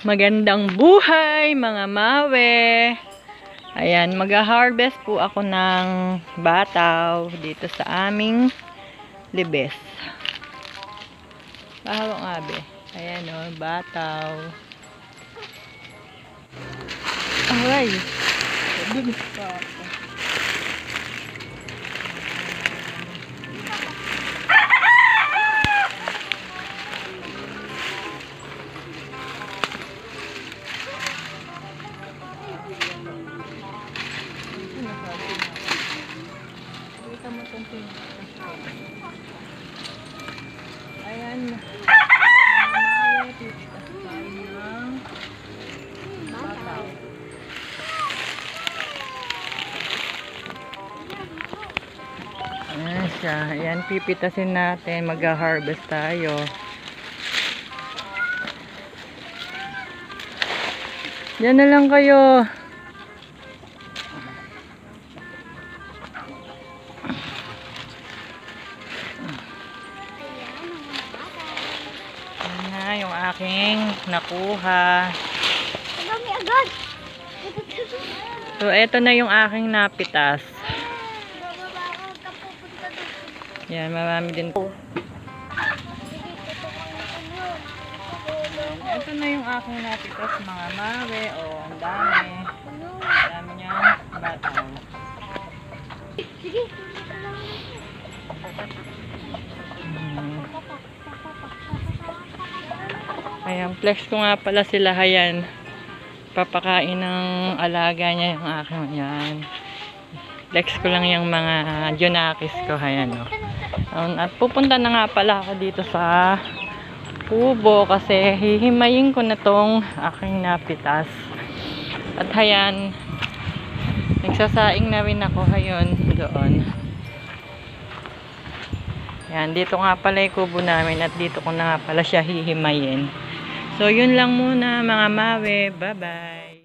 Magandang buhay mga mawe. Ayan, mag-harvest po ako ng bataw dito sa aming libes. Bahaw nga be. Ayan o, bataw. Aray! Dumis pa ako. Ayan. Ayan siya. Ayan, pipitasin natin. Mag-harvest tayo. Diyan na lang kayo. Ayan na yung aking nakuha. Dami agad. So, eto na yung aking napitas. Yan, marami din po. Ito na yung aking napitas, mga mawe. Oh, ang dami. Ang dami niyang bataw. Sige. Ayan, flex ko nga pala sila. Ayan, papakain ng alaga niya yung aking yan. Flex ko lang yung mga junakis ko. Ayan, oh. At pupunta na nga pala ako dito sa kubo kasi hihimayin ko na tong aking napitas. At ayan, nagsasaing na rin ako ngayon doon. Ayan, dito nga pala yung kubo namin at dito ko na nga pala siya hihimayin. So, yun lang muna mga mawe. Bye-bye!